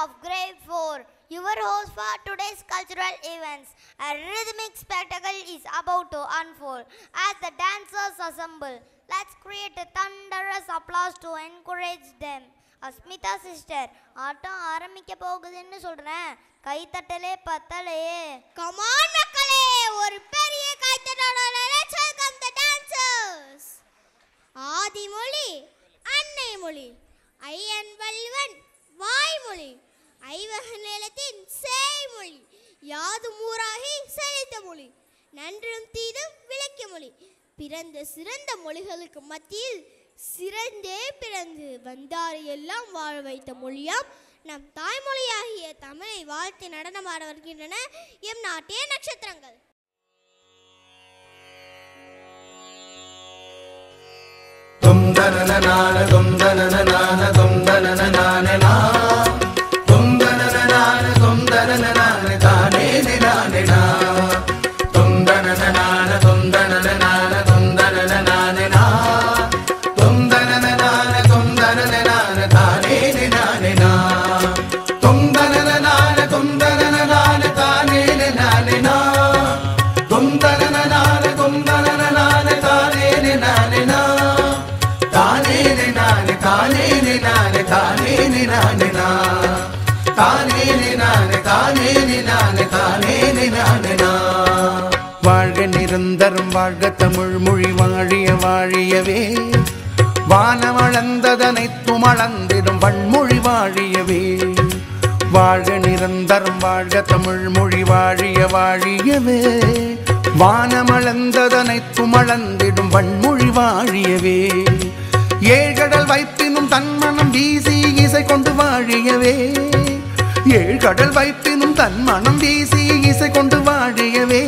of grade 4, your host for today's cultural events. A rhythmic spectacle is about to unfold as the dancers assemble. Let's create a thunderous applause to encourage them. Asmita sister, ஆட்டம் ஆரம்பிக்க போகுதுன்னு சொல்றேன், கைத்தட்டலே பத்தலையே. Come on மக்களே, ஒரு பெரிய கைத்தட்டலோட let's welcome the dancers. ஆதிமொழி, அன்னை மொழி, ஐயன் வள்ளுவன் வாய்மொழி, ஐவக நிலத்தின் சேய்மொழி, யாதும் ஊராகி செழித்த மொழி, நன்றும் தீதும் விளக்கிய மொழி, பிறந்த சிறந்த மொழிகளுக்கு மத்தியில் சிறந்தே பிறந்து வந்தாரை எல்லாம் வாழ வைத்த மொழியாம் நம் தாய்மொழியாகிய தமிழை வாழ்த்தி நடனமாட வருகின்றன எம் நாட்டிய நட்சத்திரங்கள். வாழ்க நிரந்தரம் வாழ்க தமிழ் மொழி வாழிய வாழியவே, வானமளந்ததனைத்தும் அளந்திடும் வன்மொழி வாழியவே. வாழ்க நிரந்தரம் வாழ்க தமிழ் மொழி வாழிய வாழியவே, வானமளந்ததனைத்தும் அளந்திடும் வன்மொழி வாழியவே. ஏழ்கடல் வைப்பினும் தன்மனம் வீசி இசை கொண்டு வாழியவே, ஏழ்கடல் வைப்பினும் தன்மனம் வீசி இசை கொண்டு வாழியவே.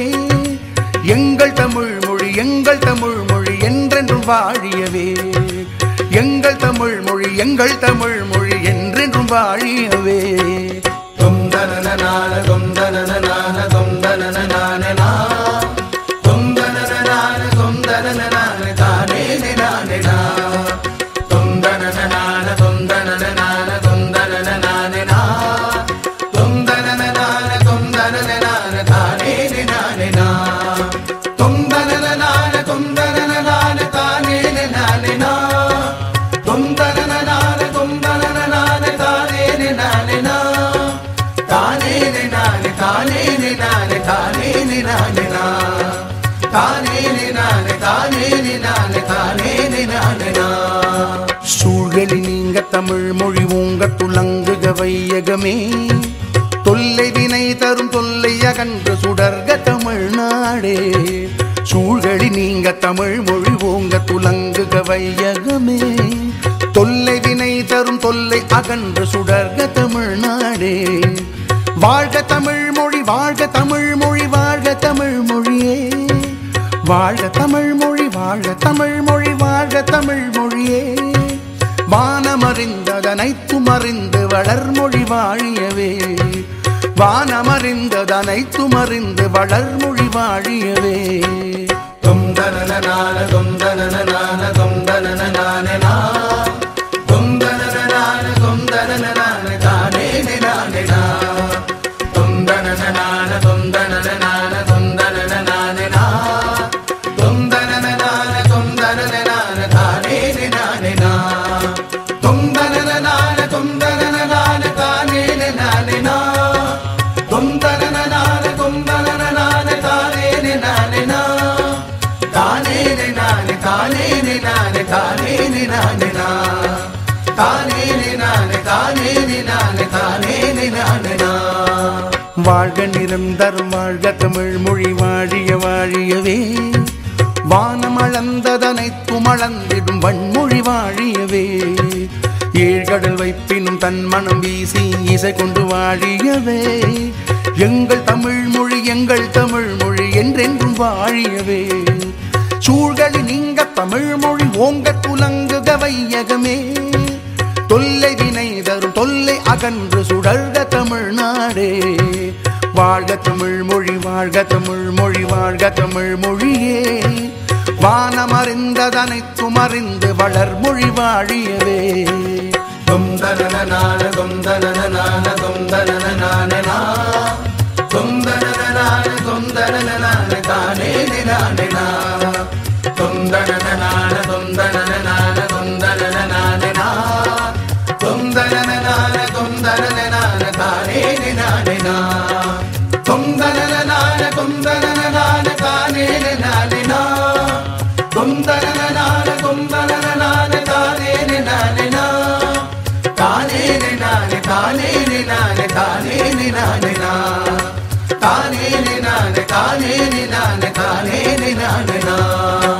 எங்கள் தமிழ் மொழி எங்கள் தமிழ் மொழி என்றென்றும் வாழியவே, எங்கள் தமிழ் மொழி எங்கள் தமிழ் மொழி என்றென்றும் வாழியவே. தொந்தனனான தொந்தனனான தொந்தனனான தொந்தனனான தொந்தனனான தானே நானே நா, தொந்தனனான தொந்தனனான தொந்தனனான நா, தொந்தனனான தொந்தனனான தானே நானே நா, தொந்தனனான தொந்தனனான தானே நானே நா, தொந்தனனான தொந்தனனான தானே நானே நா, தானே நானே தானே நானே தானே நானே நா, தானே நானே தானே நானே தானே நானே நா. சூழலி நீங்க தமிழ் மொழி ஓங்க துலங்குக வையகமே, தொல்லை வினை தரும் தொல்லை அகன்று சுடர்க தமிழ்நாடே. சூழலி நீங்க தமிழ் மொழி ஓங்க துலங்குக வையகமே, தொல்லை வினை தரும் தொல்லை அகன்று சுடர்க தமிழ்நாடே. வாழ்க தமிழ் மொழி வாழ்க தமிழ் மொழி வாழ்க தமிழ் மொழியே, வாழ்க தமிழ் மொழி வாழ்க தமிழ் மொழி வாழ்க தமிழ் மொழியே. வானமறிந்ததனைத்தும் அறிந்து வளர்மொழி வாழியவே, வானமறிந்ததனைத்தும் அறிந்து வளர்மொழி வாழியவே. தொந்தனனான தொந்தனனான தொந்தனனான நா, தொந்தனனான தொந்தனனான தானே நானே நா, தொந்தனனான தொந்தனனான தொந்தனனான நா, தொந்தனனான தொந்தனனான தானே நானே நா, தொந்தனனான தொந்தனனான தானே நானே நா, தொந்தனனான தொந்தனனான தானே நானே நா, தானே நானே தானே நானே தானே நானே நா, தானே நானே தானே நானே தானே நானே நா. வாழ்க நிரந்தரம் வாழ்க தமிழ் மொழி வாழிய வாழியவே, வானம் அளந்ததனைத்தும் அளந்திடும் வன்மொழி வாழியவே. ஏழ்கடல் வைப்பினும் தன் மனம் வீசி இசை கொண்டு வாழியவே, எங்கள் தமிழ் மொழி எங்கள் தமிழ் மொழி என்றென்றும் வாழியவே. சூழ்களி நீங்க தமிழ் மொழி ஓங்க துலங்குக வையகமே, தொல்லை வினை தரும் தொல்லை அகன்று சுடர்க தமிழ்நாடே. வாழ்க தமிழ் மொழி வாழ்க தமிழ் மொழி வாழ்க தமிழ் மொழியே, வானமறிந்ததனைத்தும் அறிந்து வளர்மொழி வாழியவே. தொந்தனனான தொந்தனனான நானே தானே நானே தானே நானே நான்